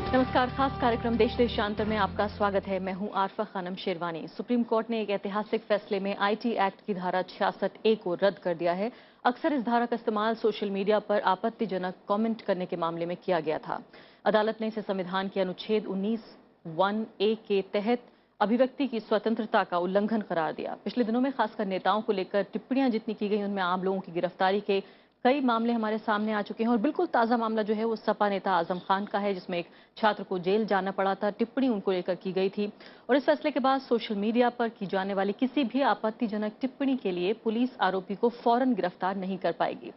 नमस्कार। खास कार्यक्रम देश देशांतर में आपका स्वागत है। मैं हूं आरफा खानम शेरवानी। सुप्रीम कोर्ट ने एक ऐतिहासिक फैसले में आईटी एक्ट की धारा 66A को रद्द कर दिया है। अक्सर इस धारा का इस्तेमाल सोशल मीडिया पर आपत्तिजनक कमेंट करने के मामले में किया गया था। अदालत ने इसे संविधान के अनुच्छेद 19(1)(a) के तहत अभिव्यक्ति की स्वतंत्रता का उल्लंघन करार दिया। पिछले दिनों में खासकर नेताओं को लेकर टिप्पणियां जितनी की गई उनमें आम लोगों की गिरफ्तारी के कई मामले हमारे सामने आ चुके हैं और बिल्कुल ताज़ा मामला जो है वो सपा नेता आजम खान का है, जिसमें एक छात्र को जेल जाना पड़ा था। टिप्पणी उनको लेकर की गई थी और इस फैसले के बाद सोशल मीडिया पर की जाने वाली किसी भी आपत्तिजनक टिप्पणी के लिए पुलिस आरोपी को फौरन गिरफ्तार नहीं कर पाएगी।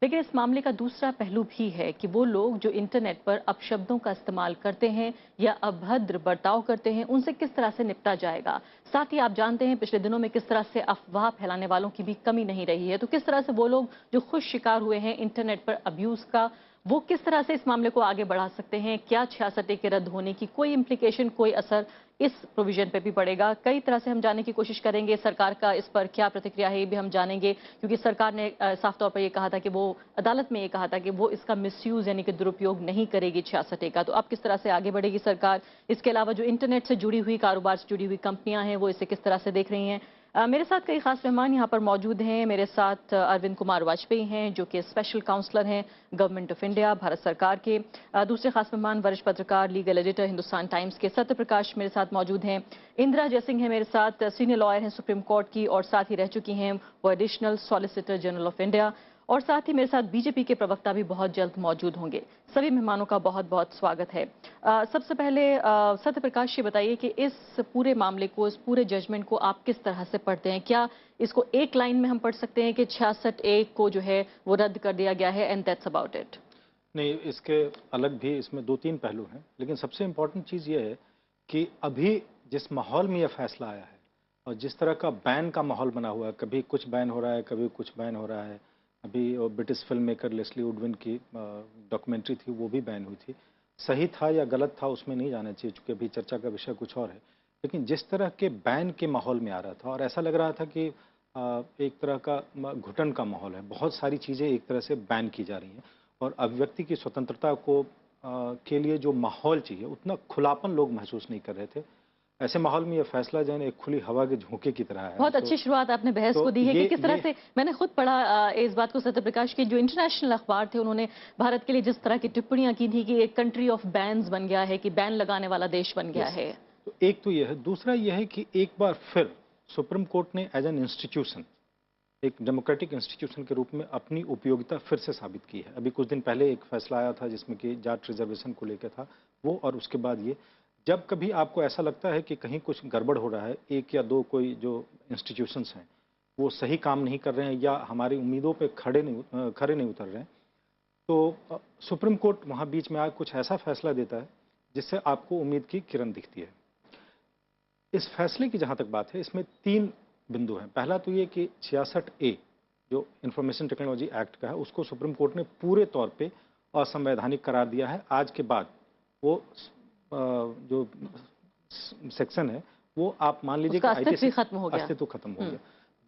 लेकिन इस मामले का दूसरा पहलू भी है कि वो लोग जो इंटरनेट पर अपशब्दों का इस्तेमाल करते हैं या अभद्र बर्ताव करते हैं, उनसे किस तरह से निपटा जाएगा। साथ ही आप जानते हैं पिछले दिनों में किस तरह से अफवाह फैलाने वालों की भी कमी नहीं रही है। तो किस तरह से वो लोग जो खुद शिकार हुए हैं इंटरनेट पर अब्यूज का, वो किस तरह से इस मामले को आगे बढ़ा सकते हैं। क्या 66A के रद्द होने की कोई इम्प्लीकेशन, कोई असर इस प्रोविजन पे भी पड़ेगा। कई तरह से हम जानने की कोशिश करेंगे। सरकार का इस पर क्या प्रतिक्रिया है ये भी हम जानेंगे, क्योंकि सरकार ने साफ तौर पर ये कहा था कि वो अदालत में ये कहा था कि वो इसका मिसयूज यानी कि दुरुपयोग नहीं करेगी 66A का। तो अब किस तरह से आगे बढ़ेगी सरकार। इसके अलावा जो इंटरनेट से जुड़ी हुई, कारोबार से जुड़ी हुई कंपनियां हैं, वो इसे किस तरह से देख रही हैं। मेरे साथ कई खास मेहमान यहाँ पर मौजूद हैं। मेरे साथ अरविंद कुमार वाजपेयी हैं, जो कि स्पेशल काउंसलर हैं गवर्नमेंट ऑफ इंडिया, भारत सरकार के। दूसरे खास मेहमान वरिष्ठ पत्रकार, लीगल एडिटर, हिंदुस्तान टाइम्स के सत्य प्रकाश मेरे साथ मौजूद हैं। इंदिरा जयसिंह है मेरे साथ, सीनियर लॉयर हैं सुप्रीम कोर्ट की और साथ ही रह चुकी हैं वो additional solicitor general of India. और साथ ही मेरे साथ बीजेपी के प्रवक्ता भी बहुत जल्द मौजूद होंगे। सभी मेहमानों का बहुत बहुत स्वागत है। सबसे पहले सत्य प्रकाश, ये बताइए कि इस पूरे मामले को, इस पूरे जजमेंट को आप किस तरह से पढ़ते हैं। क्या इसको एक लाइन में हम पढ़ सकते हैं कि 66A को जो है वो रद्द कर दिया गया है एंड दैट्स अबाउट इट। नहीं, इसके अलग भी इसमें दो तीन पहलू हैं, लेकिन सबसे इम्पोर्टेंट चीज़ ये है कि अभी जिस माहौल में यह फैसला आया है और जिस तरह का बैन का माहौल बना हुआ है, कभी कुछ बैन हो रहा है, कभी कुछ बैन हो रहा है। अभी ब्रिटिश फिल्म मेकर लेस्ली वुडविन की डॉक्यूमेंट्री थी, वो भी बैन हुई थी। सही था या गलत था उसमें नहीं जाना चाहिए, चूँकि अभी चर्चा का विषय कुछ और है। लेकिन जिस तरह के बैन के माहौल में आ रहा था और ऐसा लग रहा था कि एक तरह का घुटन का माहौल है, बहुत सारी चीज़ें एक तरह से बैन की जा रही हैं और अभिव्यक्ति की स्वतंत्रता को के लिए जो माहौल चाहिए उतना खुलापन लोग महसूस नहीं कर रहे थे। ऐसे माहौल में ये फैसला जो है एक खुली हवा के झोंके की तरह है। बहुत अच्छी शुरुआत आपने बहस को दी है कि किस तरह से मैंने खुद पढ़ा इस बात को सत्य प्रकाश के जो इंटरनेशनल अखबार थे उन्होंने भारत के लिए जिस तरह की टिप्पणियां की थी कि एक कंट्री ऑफ बैन्स बन गया है, कि बैन लगाने वाला देश बन गया है। तो एक तो यह है, दूसरा यह है कि एक बार फिर सुप्रीम कोर्ट ने एज एन इंस्टीट्यूशन, एक डेमोक्रेटिक इंस्टीट्यूशन के रूप में अपनी उपयोगिता फिर से साबित की है। अभी कुछ दिन पहले एक फैसला आया था जिसमें कि जाट रिजर्वेशन को लेकर था वो, और उसके बाद ये, जब कभी आपको ऐसा लगता है कि कहीं कुछ गड़बड़ हो रहा है, एक या दो कोई जो इंस्टीट्यूशंस हैं वो सही काम नहीं कर रहे हैं या हमारी उम्मीदों पे खरे नहीं उतर रहे हैं, तो सुप्रीम कोर्ट वहाँ बीच में आकर कुछ ऐसा फैसला देता है जिससे आपको उम्मीद की किरण दिखती है। इस फैसले की जहाँ तक बात है, इसमें तीन बिंदु हैं। पहला तो ये कि 66A जो इंफॉर्मेशन टेक्नोलॉजी एक्ट का है उसको सुप्रीम कोर्ट ने पूरे तौर पे असंवैधानिक करार दिया है। आज के बाद वो जो सेक्शन है वो आप मान लीजिए कि अस्तित्व खत्म हो गया। अस्तित्व खत्म हो गया।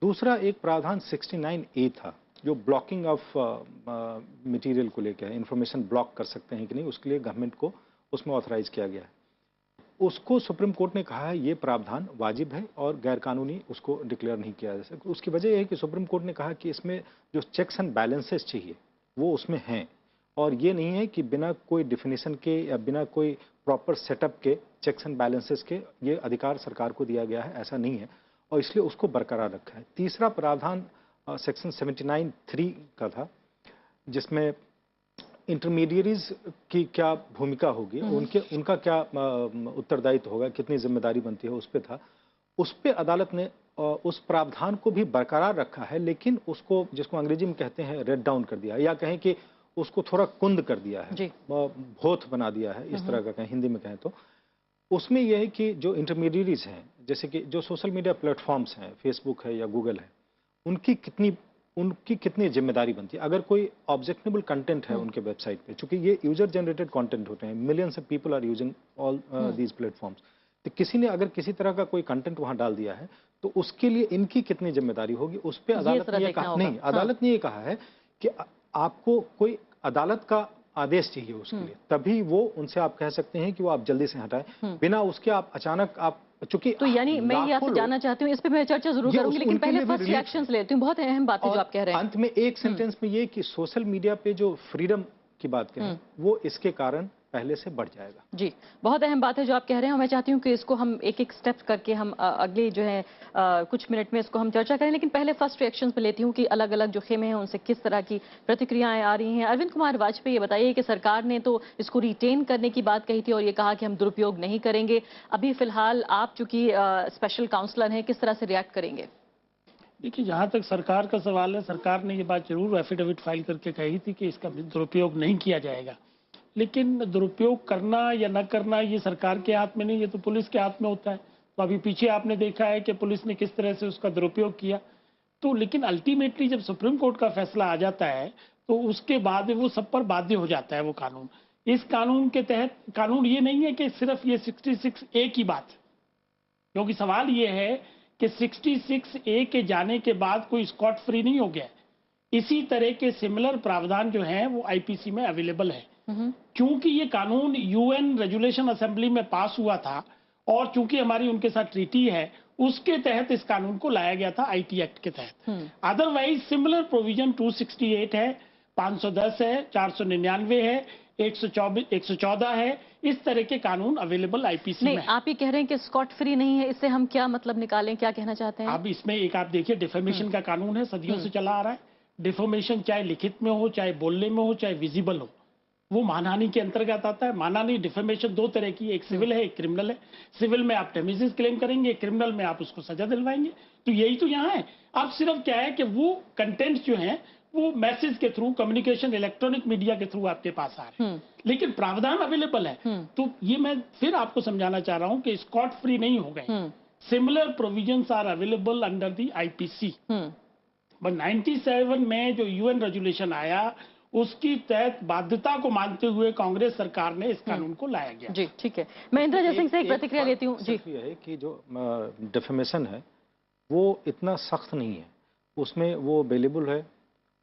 दूसरा एक प्रावधान 69A था जो ब्लॉकिंग ऑफ मटेरियल को लेकर है, इंफॉर्मेशन ब्लॉक कर सकते हैं कि नहीं, उसके लिए गवर्नमेंट को उसमें ऑथराइज किया गया है। उसको सुप्रीम कोर्ट ने कहा है ये प्रावधान वाजिब है और गैरकानूनी उसको डिक्लेयर नहीं किया जा सकता। उसकी वजह यह है कि सुप्रीम कोर्ट ने कहा कि इसमें जो चेक्स एंड बैलेंसेस चाहिए वो उसमें हैं, और ये नहीं है कि बिना कोई डिफिनेशन के या बिना कोई प्रॉपर सेटअप के चेक्स एंड बैलेंसेस के ये अधिकार सरकार को दिया गया है, ऐसा नहीं है, और इसलिए उसको बरकरार रखा है। तीसरा प्रावधान सेक्शन 79(3) का था जिसमें इंटरमीडियरीज की क्या भूमिका होगी, उनका क्या उत्तरदायित्व होगा, कितनी जिम्मेदारी बनती है, उस पर था। उस पर अदालत ने उस प्रावधान को भी बरकरार रखा है, लेकिन उसको, जिसको अंग्रेजी में कहते हैं, रेड डाउन कर दिया है, या कहें कि उसको थोड़ा कुंद कर दिया है, भोथ बना दिया है, इस तरह का कहें, हिंदी में कहें तो। उसमें यह है कि जो इंटरमीडियरीज हैं, जैसे कि जो सोशल मीडिया प्लेटफॉर्म्स हैं, फेसबुक है या गूगल है, उनकी कितनी जिम्मेदारी बनती है। अगर कोई ऑब्जेक्शनेबल कंटेंट है उनके वेबसाइट पे, चूंकि ये यूजर जनरेटेड कंटेंट होते हैं, millions of people are using all these platforms, तो किसी ने अगर किसी तरह का कोई कंटेंट वहां डाल दिया है तो उसके लिए इनकी कितनी जिम्मेदारी होगी, उस पर अदालत ने यह कहा नहीं, अदालत ने यह कहा है कि आपको कोई अदालत का आदेश चाहिए उसके लिए, तभी वो उनसे आप कह सकते हैं कि वो आप जल्दी से हटाएं। बिना उसके आप अचानक आप, चूंकि तो यानी मैं ये आपसे जानना चाहती हूँ, इस पे मैं चर्चा जरूर करूंगी, लेकिन पहले फर्स्ट रिएक्शंस लेती हूँ। बहुत अहम बात है जो आप कह रहे हैं। अंत में एक सेंटेंस में ये कि सोशल मीडिया पे जो फ्रीडम की बात करें, वो इसके कारण पहले से बढ़ जाएगा। जी, बहुत अहम बात है जो आप कह रहे हैं। मैं चाहती हूँ कि इसको हम एक एक स्टेप करके हम अगले जो है कुछ मिनट में इसको हम चर्चा करें, लेकिन पहले फर्स्ट रिएक्शंस पे लेती हूँ कि अलग अलग जो खेमे हैं उनसे किस तरह की प्रतिक्रियाएं आ रही हैं। अरविंद कुमार वाजपेयी, ये बताइए कि सरकार ने तो इसको रिटेन करने की बात कही थी और ये कहा कि हम दुरुपयोग नहीं करेंगे। अभी फिलहाल आप चूंकि स्पेशल काउंसलर हैं, किस तरह से रिएक्ट करेंगे? देखिए, जहां तक सरकार का सवाल है, सरकार ने ये बात जरूर एफिडेविट फाइल करके कही थी कि इसका दुरुपयोग नहीं किया जाएगा, लेकिन दुरुपयोग करना या न करना ये सरकार के हाथ में नहीं, ये तो पुलिस के हाथ में होता है। तो अभी पीछे आपने देखा है कि पुलिस ने किस तरह से उसका दुरुपयोग किया। तो लेकिन अल्टीमेटली जब सुप्रीम कोर्ट का फैसला आ जाता है तो उसके बाद वो सब पर बाध्य हो जाता है वो कानून। इस कानून के तहत, कानून ये नहीं है कि सिर्फ ये 66A की बात, क्योंकि सवाल ये है कि 66A के जाने के बाद कोई स्कॉट फ्री नहीं हो गया। इसी तरह के सिमिलर प्रावधान जो हैं वो आईपीसी में अवेलेबल है। क्योंकि ये कानून यूएन रेजुलेशन असेंबली में पास हुआ था और चूंकि हमारी उनके साथ ट्रीटी है, उसके तहत इस कानून को लाया गया था, आईटी एक्ट के तहत। अदरवाइज सिमिलर प्रोविजन 268 है, 510 है, 499 है, 114 है, इस तरह के कानून अवेलेबल आईपीसी में। आप ये कह रहे हैं कि स्कॉट फ्री नहीं है, इससे हम क्या मतलब निकालें, क्या कहना चाहते हैं? अब इसमें एक आप देखिए, डिफेमेशन का कानून है, सदियों से चला आ रहा है। डिफेमेशन चाहे लिखित में हो, चाहे बोलने में हो, चाहे विजिबल हो, वो मानहानि के अंतर्गत आता है। मानहानि, डिफेमेशन दो तरह की है, एक सिविल है, एक क्रिमिनल है। सिविल में आप डेमेजेस क्लेम करेंगे, क्रिमिनल में आप उसको सजा दिलवाएंगे। तो यही तो यहाँ है। अब सिर्फ क्या है कि वो कंटेंट जो है वो मैसेज के थ्रू, कम्युनिकेशन इलेक्ट्रॉनिक मीडिया के थ्रू आपके पास आ रहे हैं, लेकिन प्रावधान अवेलेबल है। तो ये मैं फिर आपको समझाना चाह रहा हूं कि स्कॉट फ्री नहीं हो गए। Similar provisions are available under the IPC. But 97 में जो यूएन रेजुलेशन आया, उसकी तहत बाध्यता को मानते हुए कांग्रेस सरकार ने इस कानून को लाया गया। जी, ठीक है। मैं इंद्रा जयसिंह से एक प्रतिक्रिया लेती हूँ। जी, ये है कि जो डिफेमेशन है वो इतना सख्त नहीं है, उसमें वो अवेलेबल है,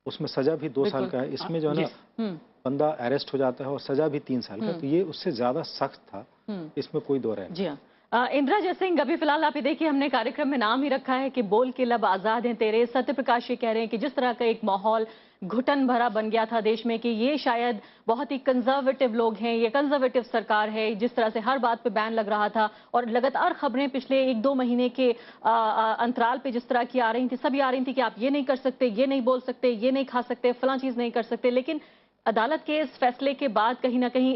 उसमें सजा भी 2 साल का है। इसमें जो है ना, बंदा अरेस्ट हो जाता है और सजा भी 3 साल का, तो ये उससे ज्यादा सख्त था, इसमें कोई दो राय नहीं। जी हाँ, इंद्रा जयसिंह, अभी फिलहाल आप ये देखिए, हमने कार्यक्रम में नाम ही रखा है कि बोल के लब आजाद हैं तेरे। सत्य प्रकाश ये कह रहे हैं कि जिस तरह का एक माहौल घुटन भरा बन गया था देश में, कि ये शायद बहुत ही कंजर्वेटिव लोग हैं, ये कंजर्वेटिव सरकार है, जिस तरह से हर बात पे बैन लग रहा था और लगातार खबरें पिछले 1-2 महीने के अंतराल पे जिस तरह की आ रही थी, सभी आ रही थी कि आप ये नहीं कर सकते, ये नहीं बोल सकते, ये नहीं खा सकते, फलां चीज नहीं कर सकते। लेकिन अदालत के इस फैसले के बाद कहीं ना कहीं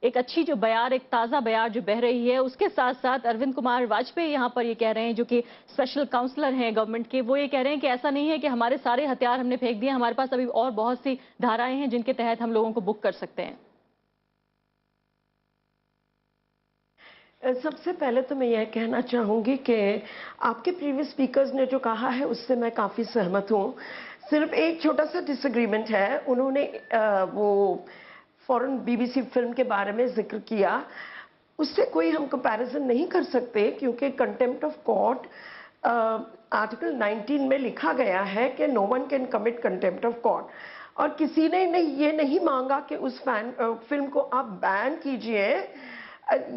एक अच्छी जो बयार, एक ताजा बयार जो बह रही है, उसके साथ साथ अरविंद कुमार वाजपेयी यहाँ पर ये कह रहे हैं, जो कि स्पेशल काउंसलर हैं गवर्नमेंट के, वो ये कह रहे हैं कि ऐसा नहीं है कि हमारे सारे हथियार हमने फेंक दिए, हमारे पास अभी और बहुत सी धाराएं हैं जिनके तहत हम लोगों को बुक कर सकते हैं। सबसे पहले तो मैं यह कहना चाहूंगी कि आपके प्रीवियस स्पीकर्स ने जो कहा है उससे मैं काफ़ी सहमत हूँ। सिर्फ एक छोटा सा डिसएग्रीमेंट है। उन्होंने वो फॉरेन बीबीसी फिल्म के बारे में जिक्र किया, उससे कोई हम कंपैरिजन नहीं कर सकते, क्योंकि कंटेम्प्ट ऑफ कोर्ट आर्टिकल 19 में लिखा गया है कि no one can commit contempt of court, और किसी ने ये नहीं मांगा कि उस फिल्म को आप बैन कीजिए।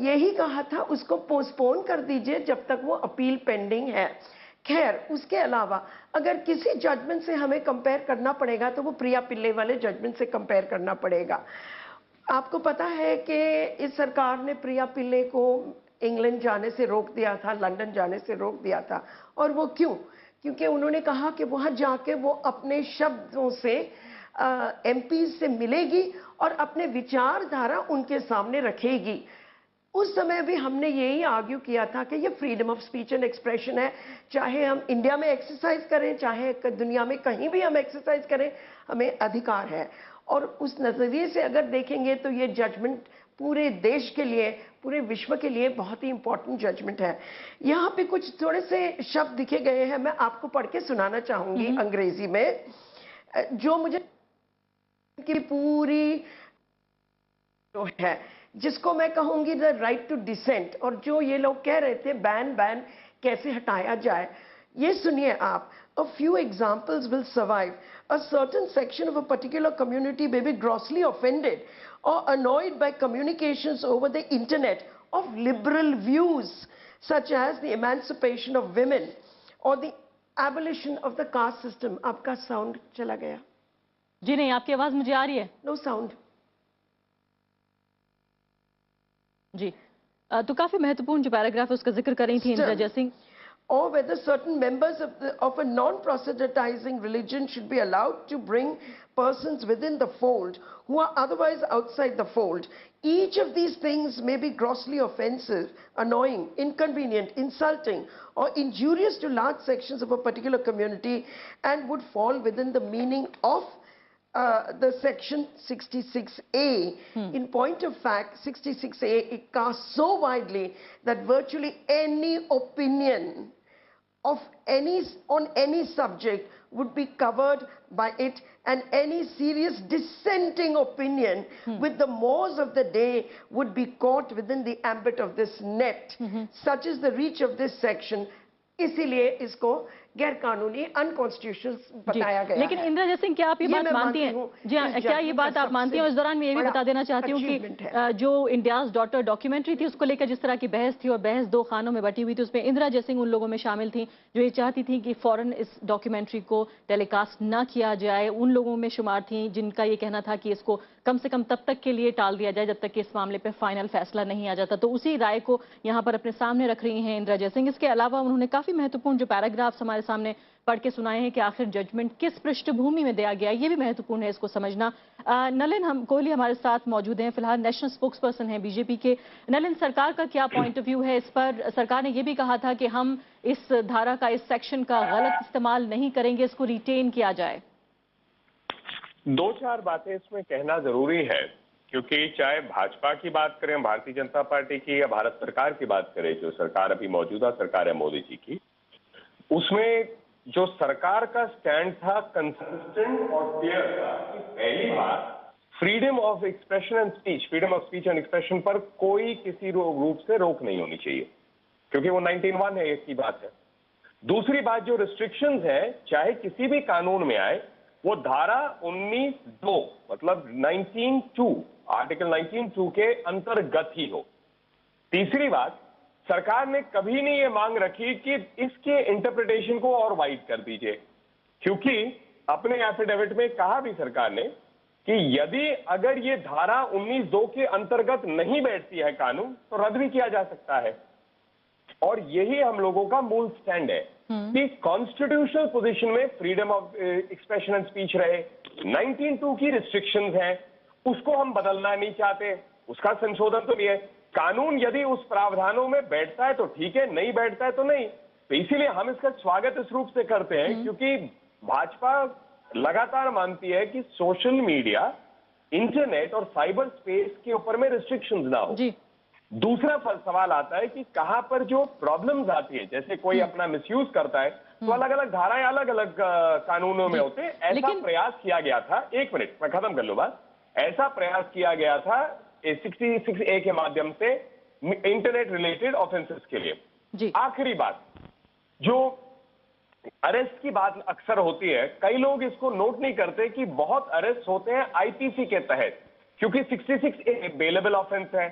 यही कहा था उसको पोस्टपोन कर दीजिए जब तक वो अपील पेंडिंग है। खैर, उसके अलावा अगर किसी जजमेंट से हमें कंपेयर करना पड़ेगा तो वो प्रिया पिल्ले वाले जजमेंट से कंपेयर करना पड़ेगा। आपको पता है कि इस सरकार ने प्रिया पिल्ले को इंग्लैंड जाने से रोक दिया था, लंदन जाने से रोक दिया था। और वो क्यों? क्योंकि उन्होंने कहा कि वहां जाके वो अपने शब्दों से एमपी से मिलेगी और अपने विचारधारा उनके सामने रखेगी। उस समय भी हमने यही आर्ग्यू किया था कि ये freedom of speech and expression है, चाहे हम इंडिया में एक्सरसाइज करें, चाहे दुनिया में कहीं भी हम एक्सरसाइज करें, हमें अधिकार है। और उस नज़रिए से अगर देखेंगे तो ये जजमेंट पूरे देश के लिए, पूरे विश्व के लिए बहुत ही इंपॉर्टेंट जजमेंट है। यहाँ पे कुछ थोड़े से शब्द लिखे गए हैं, मैं आपको पढ़ के सुनाना चाहूंगी अंग्रेजी में, जो मुझे की पूरी जो है, जिसको मैं कहूंगी द राइट टू डिसेंट, और जो ये लोग कह रहे थे बैन कैसे हटाया जाए, ये सुनिए आप। a few examples will survive. A certain section of a particular community may be grossly offended or annoyed by communications over the internet of liberal views, such as the emancipation of women or the abolition of the caste system. आपका sound चला गया? जी नहीं, आपकी आवाज मुझे आ रही है? No sound. जी, तो काफी महत्वपूर्ण जो पैराग्राफ है उसका जिक्र कर रही थी Indira Jaisingh. Or whether certain members of a non-proselytizing religion should be allowed to bring persons within the fold who are otherwise outside the fold. Each of these things may be grossly offensive, annoying, inconvenient, insulting, or injurious to large sections of a particular community and would fall within the meaning of the section 66A. In point of fact, 66A, it casts so widely that virtually any opinion of on any subject would be covered by it, and any serious dissenting opinion with the mores of the day would be caught within the ambit of this net. Such is the reach of this section. इसीलिए इसको गैर कानूनी unconstitutional बताया गया लेकिन इंदिरा जयसिंह, क्या आप ये बात मानती हैं? जी हाँ, क्या ये बात आप मानती हैं? इस दौरान मैं ये भी बता देना चाहती हूँ कि जो इंडियाज डॉटर डॉक्यूमेंट्री थी उसको लेकर जिस तरह की बहस थी और बहस दो खानों में बटी हुई थी, उसमें इंदिरा जयसिंह उन लोगों में शामिल थी जो ये चाहती थी कि फौरन इस डॉक्यूमेंट्री को टेलीकास्ट न किया जाए। उन लोगों में शुमार थी जिनका ये कहना था कि इसको कम से कम तब तक के लिए टाल दिया जाए जब तक कि इस मामले पे फाइनल फैसला नहीं आ जाता। तो उसी राय को यहाँ पर अपने सामने रख रही हैं इंदिरा जयसिंह। इसके अलावा उन्होंने काफी महत्वपूर्ण जो पैराग्राफ्स हमारे सामने पढ़ के सुनाए हैं कि आखिर जजमेंट किस पृष्ठभूमि में दिया गया, ये भी महत्वपूर्ण है इसको समझना। नलिन कोहली हमारे साथ मौजूद हैं, फिलहाल नेशनल स्पोक्स पर्सन हैं बीजेपी के। नलिन, सरकार का क्या पॉइंट ऑफ व्यू है इस पर? सरकार ने ये भी कहा था कि हम इस धारा का, इस सेक्शन का गलत इस्तेमाल नहीं करेंगे, इसको रिटेन किया जाए। दो चार बातें इसमें कहना जरूरी है, क्योंकि चाहे भाजपा की बात करें, भारतीय जनता पार्टी की, या भारत सरकार की बात करें, जो सरकार अभी मौजूदा सरकार है मोदी जी की, उसमें जो सरकार का स्टैंड था कंसिस्टेंट और क्लियर था कि पहली बार freedom of expression and speech, freedom of speech and expression पर कोई किसी रूप से रोक नहीं होनी चाहिए, क्योंकि वो 1901 है, इसकी बात है। दूसरी बात, जो रिस्ट्रिक्शंस है चाहे किसी भी कानून में आए, वो धारा 19(2) मतलब 19(2) आर्टिकल 19(2) के अंतर्गत ही हो। तीसरी बात, सरकार ने कभी नहीं ये मांग रखी कि इसके इंटरप्रिटेशन को और वाइड कर दीजिए, क्योंकि अपने एफिडेविट में कहा भी सरकार ने कि यदि अगर ये धारा 19(2) के अंतर्गत नहीं बैठती है कानून, तो रद्द भी किया जा सकता है। और यही हम लोगों का मूल स्टैंड है कि कॉन्स्टिट्यूशनल पोजीशन में freedom of expression and speech रहे। 19(2) की रिस्ट्रिक्शंस हैं, उसको हम बदलना नहीं चाहते, उसका संशोधन तो नहीं है। कानून यदि उस प्रावधानों में बैठता है तो ठीक है, नहीं बैठता है तो नहीं। तो इसीलिए हम इसका स्वागत इस रूप से करते हैं, क्योंकि भाजपा लगातार मानती है कि सोशल मीडिया, इंटरनेट और साइबर स्पेस के ऊपर में रिस्ट्रिक्शंस ना हो। दूसरा सवाल आता है कि कहां पर जो प्रॉब्लम्स आती है, जैसे कोई अपना मिसयूज करता है, तो अलग अलग धाराएं अलग अलग कानूनों में होते हैं। ऐसा प्रयास किया गया था, एक मिनट मैं खत्म कर लूं बात, ऐसा प्रयास किया गया था 66A के माध्यम से इंटरनेट रिलेटेड ऑफेंसेस के लिए। आखिरी बात, जो अरेस्ट की बात अक्सर होती है, कई लोग इसको नोट नहीं करते कि बहुत अरेस्ट होते हैं आईपीसी के तहत, क्योंकि 66A बेलेबल ऑफेंस है।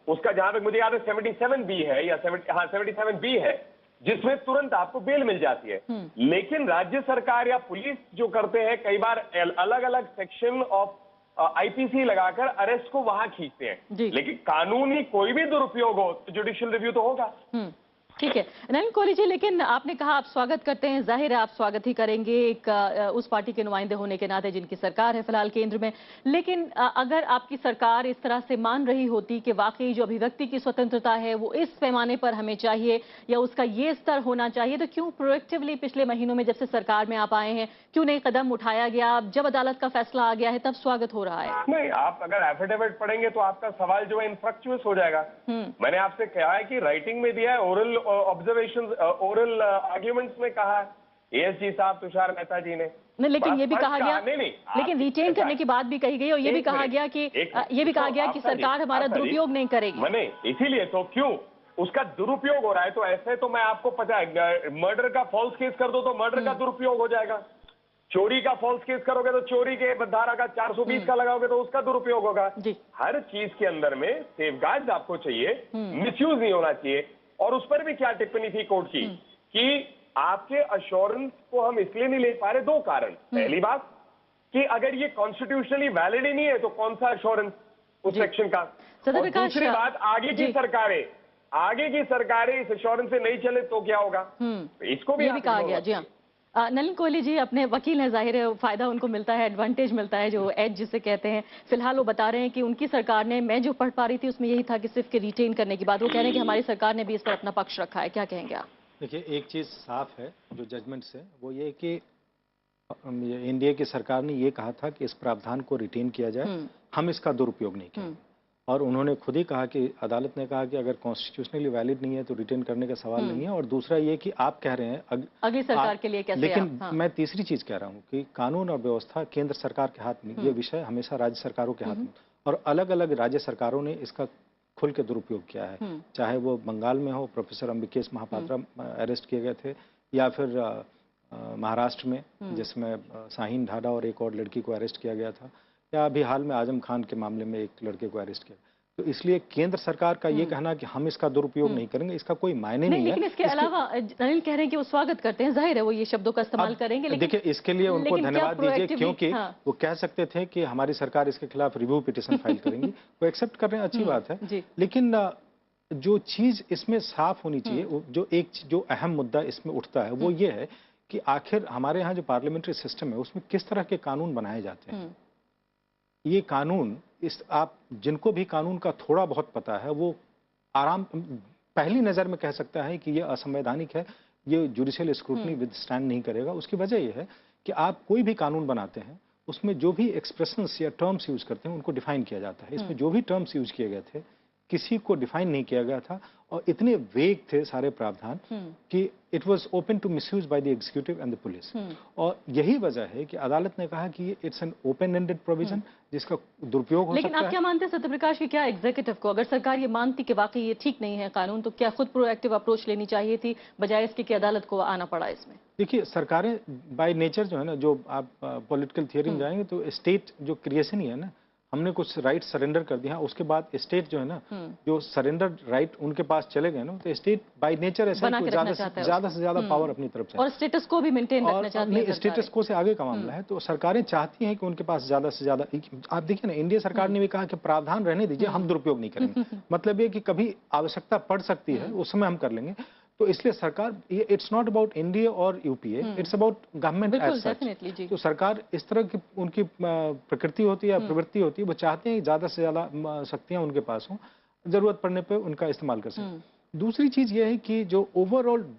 उसका जहां तक मुझे याद है 77B है या 77B है, जिसमें तुरंत आपको बेल मिल जाती है। लेकिन राज्य सरकार या पुलिस जो करते हैं, कई बार अलग अलग सेक्शन ऑफ आईपीसी लगाकर अरेस्ट को वहां खींचते हैं। लेकिन कानूनी कोई भी दुरुपयोग हो तो जुडिशियल रिव्यू तो होगा। ठीक है नलिन कोहली जी, लेकिन आपने कहा आप स्वागत करते हैं, जाहिर है आप स्वागत ही करेंगे एक उस पार्टी के नुमाइंदे होने के नाते जिनकी सरकार है फिलहाल केंद्र में। लेकिन अगर आपकी सरकार इस तरह से मान रही होती कि वाकई जो अभिव्यक्ति की स्वतंत्रता है वो इस पैमाने पर हमें चाहिए या उसका ये स्तर होना चाहिए, तो क्यों प्रोएक्टिवली पिछले महीनों में जब से सरकार में आप आए हैं क्यों नहीं कदम उठाया गया? जब अदालत का फैसला आ गया है तब स्वागत हो रहा है। नहीं, आप अगर एफिडेविट पढ़ेंगे तो आपका सवाल जो है इनफ्रक्चुअस हो जाएगा। मैंने आपसे कहा है कि राइटिंग में दिया है, ओरल ऑब्जर्वेशन, ओरल आर्ग्यूमेंट्स में कहा है एएसजी साहब तुषार मेहता जी ने। नहीं, लेकिन ये भी कहा गया, लेकिन रिटेन करने की बात भी कही गई और ये भी कहा गया कि सरकार हमारा दुरुपयोग नहीं करेगी। मैंने इसीलिए तो क्यों उसका दुरुपयोग हो रहा है, तो ऐसे तो मैं आपको पता है, मर्डर का फॉल्स केस कर दो तो मर्डर का दुरुपयोग हो जाएगा, चोरी का फॉल्स केस करोगे तो चोरी के धारा का 420 का लगाओगे तो उसका दुरुपयोग होगा। हर चीज के अंदर में सेफगार्ड्स आपको चाहिए, मिसयूज नहीं होना चाहिए। और उस पर भी क्या टिप्पणी थी कोर्ट की कि आपके अश्योरेंस को हम इसलिए नहीं ले पा रहे, दो कारण। पहली बात कि अगर ये कॉन्स्टिट्यूशनली वैलिड ही नहीं है तो कौन सा अश्योरेंस उस सेक्शन का। और दूसरी बात, आगे की सरकारें इस अश्योरेंस से नहीं चले तो क्या होगा, इसको भी कहा गया। जी हाँ, नलिन कोहली जी अपने वकील हैं, जाहिर है फायदा उनको मिलता है, एडवांटेज मिलता है, जो एज जिसे कहते हैं। फिलहाल वो बता रहे हैं कि उनकी सरकार ने, मैं जो पढ़ पा रही थी उसमें यही था कि सिर्फ के रिटेन करने की बात, वो कह रहे हैं कि हमारी सरकार ने भी इस पर अपना पक्ष रखा है। क्या कहेंगे आप? देखिए, एक चीज साफ है जो जजमेंट से, वो ये कि इंडिया की सरकार ने ये कहा था कि इस प्रावधान को रिटेन किया जाए, हम इसका दुरुपयोग नहीं करेंगे। और उन्होंने खुद ही कहा कि अदालत ने कहा कि अगर कॉन्स्टिट्यूशनली वैलिड नहीं है तो रिटेन करने का सवाल नहीं है। और दूसरा ये कि आप कह रहे हैं अगली सरकार के लिए कैसे, लेकिन मैं तीसरी चीज कह रहा हूँ कि कानून और व्यवस्था केंद्र सरकार के हाथ में, ये विषय हमेशा राज्य सरकारों के हाथ में, और अलग अलग राज्य सरकारों ने इसका खुल के दुरुपयोग किया है। चाहे वो बंगाल में हो, प्रोफेसर अंबिकेश महापात्रा अरेस्ट किए गए थे, या फिर महाराष्ट्र में जिसमें शाहीन ढाडा और एक और लड़की को अरेस्ट किया गया था, या अभी हाल में आजम खान के मामले में एक लड़के को अरेस्ट किया। तो इसलिए केंद्र सरकार का ये कहना कि हम इसका दुरुपयोग नहीं करेंगे, इसका कोई मायने नहीं है। लेकिन इसके अलावा नलिन कह रहे हैं कि वो स्वागत करते हैं, जाहिर है वो ये शब्दों का इस्तेमाल करेंगे। लेकिन देखिए, इसके लिए उनको धन्यवाद दीजिए, क्योंकि वो कह सकते थे कि हमारी सरकार इसके खिलाफ रिव्यू पिटीशन फाइल करेंगी। वो एक्सेप्ट कर रहे हैं, अच्छी बात है। लेकिन जो चीज इसमें साफ होनी चाहिए, जो अहम मुद्दा इसमें उठता है, वो ये है कि आखिर हमारे यहाँ जो पार्लियामेंट्री सिस्टम है उसमें किस तरह के कानून बनाए जाते हैं। ये कानून, आप जिनको भी कानून का थोड़ा बहुत पता है, वो पहली नजर में कह सकता है कि ये असंवैधानिक है, ये जुडिशियल स्क्रूटनी विदस्टैंड नहीं करेगा। उसकी वजह यह है कि आप कोई भी कानून बनाते हैं, उसमें जो भी एक्सप्रेशंस या टर्म्स यूज करते हैं उनको डिफाइन किया जाता है। इसमें जो भी टर्म्स यूज किए गए थे, किसी को डिफाइन नहीं किया गया था, और इतने वेग थे सारे प्रावधान कि it was open to misuse by the executive and the police. और यही वजह है कि अदालत ने कहा कि it's an open ended provision जिसका दुरुपयोग हो सकता है। लेकिन आप क्या मानते हैं सत्यप्रकाश की, क्या एग्जीक्यूटिव को, अगर सरकार ये मानती कि वाकई ये ठीक नहीं है कानून, तो क्या खुद प्रोएक्टिव अप्रोच लेनी चाहिए थी, बजाय इसके कि अदालत को आना पड़ा इसमें? देखिए, सरकारें बाय नेचर जो है ना, जो आप पॉलिटिकल थियरी में जाएंगे तो स्टेट जो क्रिएशन ही है ना, हमने कुछ राइट सरेंडर कर दिया, उसके बाद स्टेट जो है ना, जो सरेंडर राइट उनके पास चले गए ना, तो स्टेट बाय नेचर ऐसा ज्यादा से ज्यादा पावर अपनी तरफ से, और स्टेटस को भी मेंटेन रखना चाहती है। स्टेटस को से आगे का मामला है, तो सरकारें चाहती हैं कि उनके पास ज्यादा से ज्यादा। आप देखिए ना, इंडिया सरकार ने भी कहा कि प्रावधान रहने दीजिए, हम दुरुपयोग नहीं करेंगे। मतलब ये कि कभी आवश्यकता पड़ सकती है, उस समय हम कर लेंगे। तो इसलिए सरकार, ये इट्स नॉट अबाउट एनडीए और UPA, it's about government as such. तो सरकार इस तरह की उनकी प्रकृति होती है या प्रवृत्ति होती है, वो चाहते हैं ज्यादा से ज्यादा शक्तियां उनके पास हों, जरूरत पड़ने पे उनका इस्तेमाल कर सकें। दूसरी चीज ये है कि जो ओवरऑल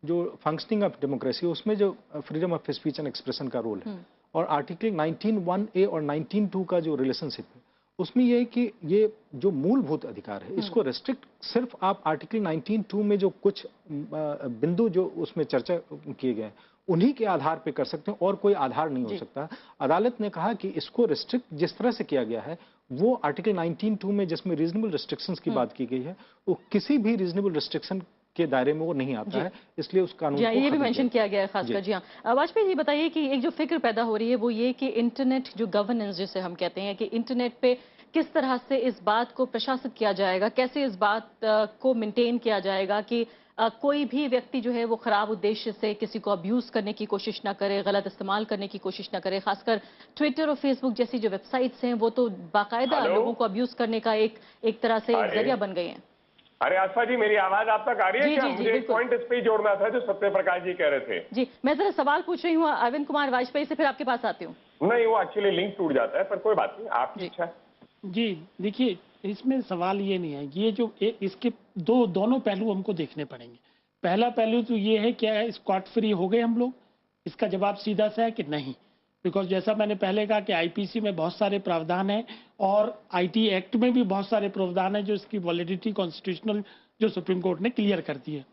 जो फंक्शनिंग ऑफ डेमोक्रेसी, उसमें जो freedom of speech and expression का रोल है, और आर्टिकल 19(1)(a) और 19(2) का जो रिलेशनशिप है, उसमें यह है कि ये जो मूलभूत अधिकार है, इसको रेस्ट्रिक्ट सिर्फ आप आर्टिकल 19(2) में जो कुछ बिंदु जो उसमें चर्चा किए गए उन्हीं के आधार पे कर सकते हैं, और कोई आधार नहीं हो सकता। अदालत ने कहा कि इसको रेस्ट्रिक्ट जिस तरह से किया गया है, वो आर्टिकल 19(2) में जिसमें रीजनेबल रिस्ट्रिक्शंस की बात की गई है, वो किसी भी रीजनेबल रिस्ट्रिक्शन के दायरे में वो नहीं आता है, इसलिए उस कानून को ये भी मेंशन किया गया है खासकर। जी हाँ, वाजपेयी जी बताइए कि एक जो फिक्र पैदा हो रही है वो ये कि इंटरनेट जो गवर्नेंस जिसे हम कहते हैं, कि इंटरनेट पे किस तरह से इस बात को प्रशासित किया जाएगा, कैसे इस बात को मेंटेन किया जाएगा कि कोई भी व्यक्ति जो है वो खराब उद्देश्य से किसी को अब्यूज करने की कोशिश ना करे, गलत इस्तेमाल करने की कोशिश ना करे। खासकर ट्विटर और फेसबुक जैसी जो वेबसाइट्स हैं वो तो बाकायदा लोगों को अब्यूज करने का एक तरह से एक जरिया बन गई हैं। अरे आस्था जी, मेरी आवाज आप तक आ रही है? क्या मुझे एक पॉइंट इस पे जोड़ना था जो सत्यप्रकाश जी कह रहे थे। जी, मैं जरा सवाल पूछ रही हूँ अरविंद कुमार वाजपेयी से, फिर आपके पास आती हूँ। नहीं, वो एक्चुअली लिंक टूट जाता है, पर कोई बात नहीं, आपकी इच्छा। जी देखिए, इसमें सवाल ये नहीं है, ये जो इसके दोनों पहलू हमको देखने पड़ेंगे। पहला पहलू तो ये है, क्या स्कॉट फ्री हो गए हम लोग? इसका जवाब सीधा सा है कि नहीं, बिकॉज जैसा मैंने पहले कहा कि आईपीसी में बहुत सारे प्रावधान हैं और आईटी एक्ट में भी बहुत सारे प्रावधान हैं जो इसकी वैलिडिटी कॉन्स्टिट्यूशनल जो सुप्रीम कोर्ट ने क्लियर कर दी है।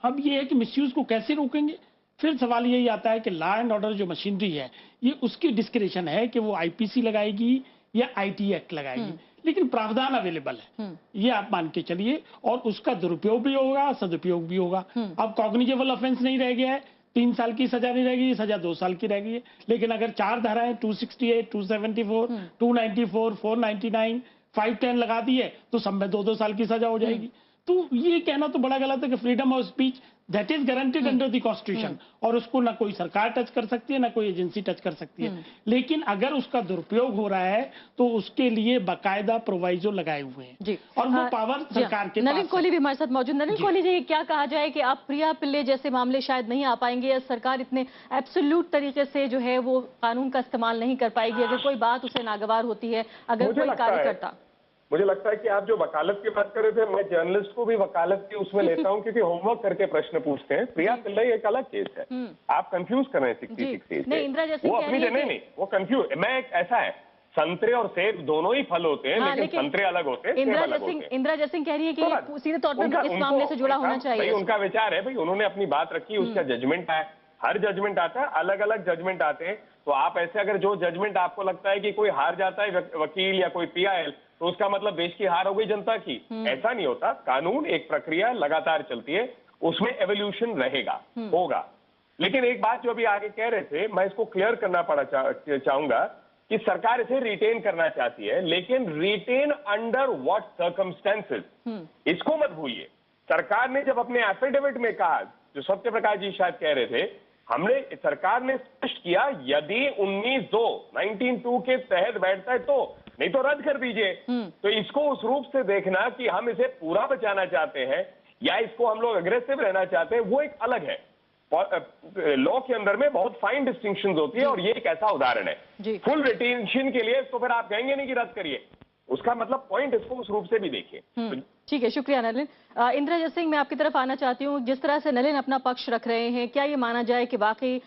अब ये है कि मिसयूज को कैसे रोकेंगे? फिर सवाल यही आता है कि लॉ एंड ऑर्डर जो मशीनरी है, ये उसकी डिस्क्रिप्शन है कि वो आईपीसी लगाएगी या आईटी एक्ट लगाएगी। लेकिन प्रावधान अवेलेबल है, ये आप मान के चलिए, और उसका दुरुपयोग भी होगा, सदुपयोग भी होगा। अब कॉग्निजेबल ऑफेंस नहीं रह गया है, 3 साल की सजा नहीं रहेगी, सजा 2 साल की रह गई है। लेकिन अगर 4 धाराएं 268, 274, 294, 499, 510 लगा दी है तो सब में 2-2 साल की सजा हो जाएगी। तो ये कहना तो बड़ा गलत है कि freedom of speech that is guaranteed under the constitution, और उसको ना कोई सरकार टच कर सकती है, ना कोई एजेंसी टच कर सकती है। लेकिन अगर उसका दुरुपयोग हो रहा है तो उसके लिए बाकायदा प्रोवाइजो लगाए हुए हैं जी। और वो पावर सरकार के पास नलिन कोहली भी हमारे साथ मौजूद। नलिन कोहली जी, क्या कहा जाए कि अब प्रिया पिल्ले जैसे मामले शायद नहीं आ पाएंगे, या सरकार इतने एब्सोल्यूट तरीके से जो है वो कानून का इस्तेमाल नहीं कर पाएगी अगर कोई बात उसे नागवार होती है, अगर कोई कार्यकर्ता? मुझे लगता है कि आप जो वकालत की बात कर रहे थे, मैं जर्नलिस्ट को भी वकालत की उसमें लेता हूं क्योंकि होमवर्क करके प्रश्न पूछते हैं। प्रिया पिल्लई एक अलग केस है, आप कंफ्यूज कर रहे हैं 66 नहीं, इंदिरा जैसे वो अपनी नहीं, वो कंफ्यूज। मैं ऐसा है, संतरे और सेब दोनों ही फल होते हैं, लेकिन संतरे अलग होते हैं, सेब अलग होते हैं। इंदिरा जयसिंह कह रही है कि सीधे तौर पर इस मामले से जुड़ा होना चाहिए। उनका विचार है भाई, उन्होंने अपनी बात रखी, उसका जजमेंट है। हर जजमेंट आता है, अलग अलग जजमेंट आते हैं। तो आप ऐसे अगर जो जजमेंट आपको लगता है कि कोई हार जाता है वकील या कोई पीआईएल, तो उसका मतलब देश की हार हो गई जनता की, ऐसा नहीं होता। कानून एक प्रक्रिया लगातार चलती है, उसमें एवोल्यूशन रहेगा, होगा। लेकिन एक बात जो अभी आगे कह रहे थे, मैं इसको क्लियर करना चाहूंगा कि सरकार इसे रिटेन करना चाहती है, लेकिन रिटेन अंडर व्हाट सर्कमस्टेंसेस, इसको मत भूलिए। सरकार ने जब अपने एफिडेविट में कहा, जो सत्य प्रकाश जी शायद कह रहे थे, सरकार ने स्पष्ट किया यदि 19(2) के तहत बैठता है तो, नहीं तो रद्द कर दीजिए। तो इसको उस रूप से देखना कि हम इसे पूरा बचाना चाहते हैं या इसको हम लोग अग्रेसिव रहना चाहते हैं, वो एक अलग है। लॉ के अंदर में बहुत फाइन डिस्टिंक्शंस होती है और ये एक ऐसा उदाहरण है। फुल रिटेंशन के लिए तो फिर आप कहेंगे नहीं कि रद्द करिए, उसका मतलब पॉइंट इसको उस रूप से भी देखिए। ठीक है, शुक्रिया नलिन। इंदिरा जयसिंह, मैं आपकी तरफ आना चाहती हूँ। जिस तरह से नलिन अपना पक्ष रख रहे हैं, क्या ये माना जाए कि वाकई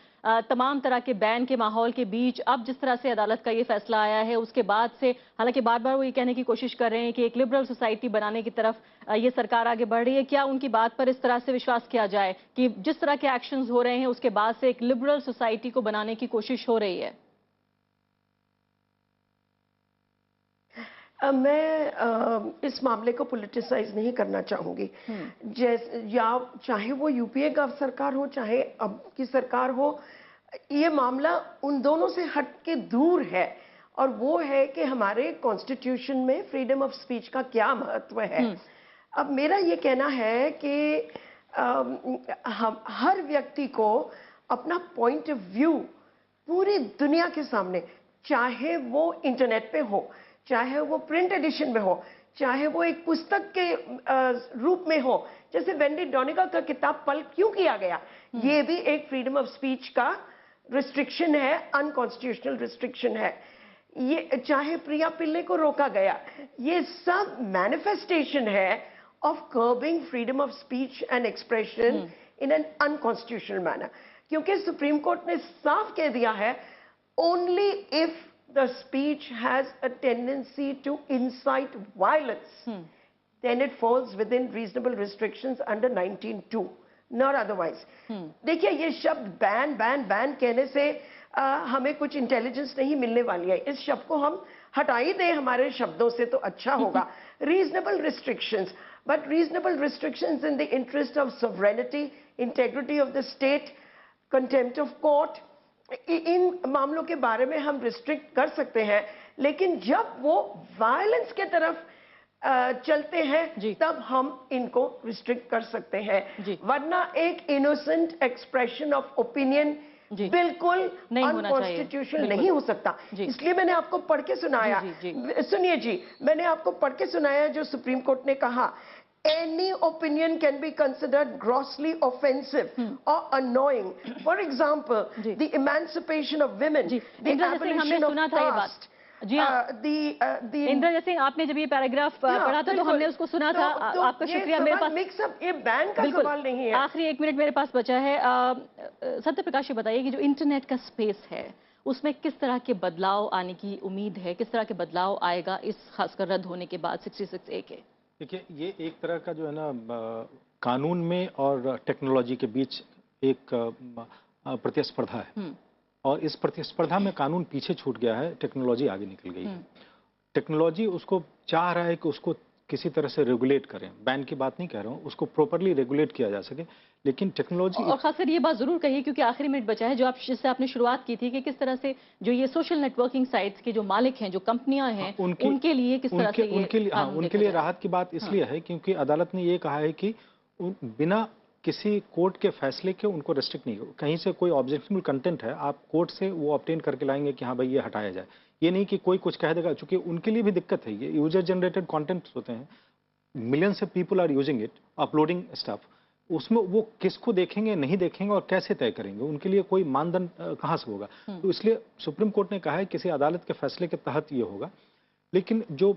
तमाम तरह के बैन के माहौल के बीच अब जिस तरह से अदालत का ये फैसला आया है, उसके बाद से हालांकि बार बार वो ये कहने की कोशिश कर रहे हैं कि एक लिबरल सोसाइटी बनाने की तरफ ये सरकार आगे बढ़ रही है, क्या उनकी बात पर इस तरह से विश्वास किया जाए कि जिस तरह के एक्शंस हो रहे हैं उसके बाद से एक लिबरल सोसाइटी को बनाने की कोशिश हो रही है? मैं इस मामले को पॉलिटिसाइज नहीं करना चाहूंगी। या चाहे वो यूपीए का सरकार हो, चाहे अब की सरकार हो, ये मामला उन दोनों से हट के दूर है, और वो है कि हमारे कॉन्स्टिट्यूशन में फ्रीडम ऑफ स्पीच का क्या महत्व है। अब मेरा ये कहना है कि हम हर व्यक्ति को अपना पॉइंट ऑफ व्यू पूरी दुनिया के सामने, चाहे वो इंटरनेट पे हो, चाहे वो प्रिंट एडिशन में हो, चाहे वो एक पुस्तक के रूप में हो, जैसे वेंडी डोनेगल का किताब पल्प क्यों किया गया, ये भी एक फ्रीडम ऑफ स्पीच का रिस्ट्रिक्शन है, अनकॉन्स्टिट्यूशनल रिस्ट्रिक्शन है। ये चाहे प्रिया पिल्ले को रोका गया, ये सब मैनिफेस्टेशन है of curbing freedom of speech and expression in an unconstitutional manner. क्योंकि सुप्रीम कोर्ट ने साफ कह दिया है, only if the speech has a tendency to incite violence, then it falls within reasonable restrictions under 19(2), not otherwise. देखिए, ये शब्द ban ban ban कहने से हमें कुछ इंटेलिजेंस नहीं मिलने वाली है। इस शब्द को हम हटा ही दें हमारे शब्दों से तो अच्छा होगा। Reasonable restrictions, but reasonable restrictions in the interest of sovereignty, integrity of the state, contempt of court, इन मामलों के बारे में हम रिस्ट्रिक्ट कर सकते हैं। लेकिन जब वो वायलेंस के तरफ चलते हैं तब हम इनको रिस्ट्रिक्ट कर सकते हैं, वरना एक इनोसेंट एक्सप्रेशन ऑफ ओपिनियन बिल्कुल अनकॉन्स्टिट्यूशनल नहीं हो सकता। इसलिए मैंने आपको पढ़ के सुनाया, सुनिए जी, मैंने आपको पढ़ के सुनाया जो सुप्रीम कोर्ट ने कहा, any opinion can be considered grossly offensive or annoying. For example, the emancipation of women, the abolition of caste. जी हाँ, इंदिरा जयसिंह, आपने जब ये पैराग्राफ पढ़ा था तो हमने उसको सुना था। आपका शुक्रिया। मेरे पास मिक्सअप, ये बैन का सवाल नहीं है। आखिरी 1 मिनट मेरे पास बचा है। सत्य प्रकाश जी, बताइए कि जो इंटरनेट का स्पेस है उसमें किस तरह के बदलाव आने की उम्मीद है, किस तरह के बदलाव आएगा इस खासकर रद्द होने के बाद 66A के? देखिए, ये एक तरह का जो है ना, कानून में और टेक्नोलॉजी के बीच एक प्रतिस्पर्धा है, और इस प्रतिस्पर्धा में कानून पीछे छूट गया है, टेक्नोलॉजी आगे निकल गई है। टेक्नोलॉजी उसको चाह रहा है कि उसको किसी तरह से रेगुलेट करें, बैन की बात नहीं कह रहा हूँ, उसको प्रॉपरली रेगुलेट किया जा सके, लेकिन टेक्नोलॉजी। और खासकर ये बात जरूर कहिए क्योंकि आखिरी मिनट बचा है, जो आप जिससे आपने शुरुआत की थी कि किस तरह से जो ये सोशल नेटवर्किंग साइट्स के जो मालिक हैं, जो कंपनियां हैं, उनके लिए किस तरह से उनके लिए राहत की बात इसलिए है क्योंकि अदालत ने ये कहा है कि बिना किसी कोर्ट के फैसले के उनको रेस्ट्रिक्ट नहीं हो, कहीं से कोई ऑब्जेक्शनेबल कंटेंट है आप कोर्ट से वो ऑब्टेन करके लाएंगे कि हाँ भाई ये हटाया जाए, ये नहीं कि कोई कुछ कह देगा, क्योंकि उनके लिए भी दिक्कत है, ये यूजर जनरेटेड कंटेंट होते हैं, millions of people are using it, uploading stuff, उसमें वो किसको देखेंगे नहीं देखेंगे और कैसे तय करेंगे, उनके लिए कोई मानदंड कहाँ से होगा। तो इसलिए सुप्रीम कोर्ट ने कहा है किसी अदालत के फैसले के तहत ये होगा। लेकिन जो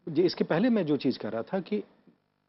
इसके पहले मैं जो चीज कह रहा था कि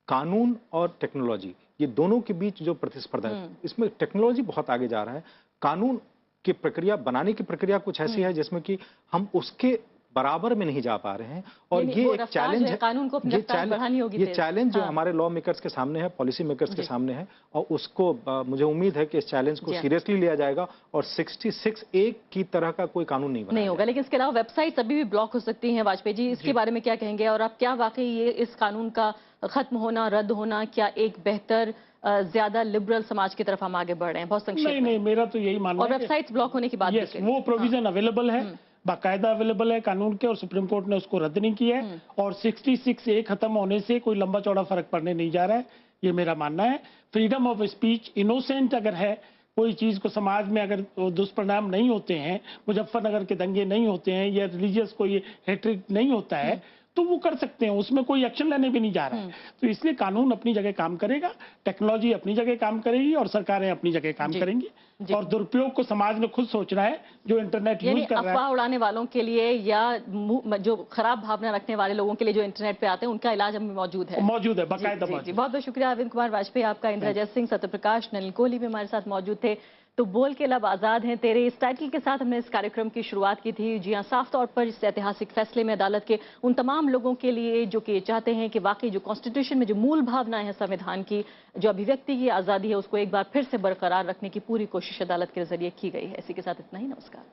कानून और टेक्नोलॉजी ये दोनों के बीच जो प्रतिस्पर्धा है, इसमें टेक्नोलॉजी बहुत आगे जा रहा है, कानून की प्रक्रिया बनाने की प्रक्रिया कुछ ऐसी है जिसमें कि हम उसके बराबर में नहीं जा पा रहे हैं, और ये एक चैलेंज है, कानून को अपनी रफ्तार बढ़ानी होगी, ये चैलेंज जो हमारे लॉ मेकर्स के सामने है, पॉलिसी मेकर्स के सामने है, और उसको मुझे उम्मीद है कि इस चैलेंज को सीरियसली लिया जाएगा और 66A की तरह का कोई कानून नहीं होगा। लेकिन इसके अलावा वेबसाइट अभी भी ब्लॉक हो सकती हैं। वाजपेयी जी, इसके बारे में क्या कहेंगे, और आप क्या वाकई ये इस कानून का खत्म होना, रद्द होना, क्या एक बेहतर ज्यादा लिबरल समाज की तरफ हम आगे बढ़ रहे हैं? बहुत संक्षेप। नहीं, मेरा तो यही मानना है। और वेबसाइट ब्लॉक होने की बात भी वो प्रोविजन अवेलेबल है, बाकायदा अवेलेबल है कानून के, और सुप्रीम कोर्ट ने उसको रद्द नहीं किया है, और 66A खत्म होने से कोई लंबा चौड़ा फर्क पड़ने नहीं जा रहा है, ये मेरा मानना है। फ्रीडम ऑफ स्पीच, इनोसेंट अगर है कोई चीज को, समाज में अगर दुष्परिणाम नहीं होते हैं, मुजफ्फरनगर के दंगे नहीं होते हैं, या रिलीजियस कोई हेट्रिक नहीं होता है, तो वो कर सकते हैं, उसमें कोई एक्शन लेने भी नहीं जा रहा है। तो इसलिए कानून अपनी जगह काम करेगा, टेक्नोलॉजी अपनी जगह काम करेगी, और सरकारें अपनी जगह काम करेंगी, और दुरुपयोग को समाज ने खुद सोचना है, जो इंटरनेट यूज कर रहा है। अफवाह उड़ाने वालों के लिए या जो खराब भावना रखने वाले लोगों के लिए जो इंटरनेट पे आते हैं, उनका इलाज हमें मौजूद है, बाकायदा मौजूद। बहुत बहुत शुक्रिया अरविंद कुमार वाजपेयी आपका। इंद्रजीत सिंह, सत्यप्रकाश, नलिन कोहली भी हमारे साथ मौजूद थे। तो बोल के लब आजाद हैं तेरे, इस टाइटल के साथ हमने इस कार्यक्रम की शुरुआत की थी। जी हाँ, साफ तौर पर इस ऐतिहासिक फैसले में अदालत के उन तमाम लोगों के लिए जो कि चाहते हैं कि वाकई जो कॉन्स्टिट्यूशन में जो मूल भावनाएं हैं संविधान की, जो अभिव्यक्ति की आज़ादी है, उसको एक बार फिर से बरकरार रखने की पूरी कोशिश अदालत के जरिए की गई है। इसी के साथ इतना ही, नमस्कार।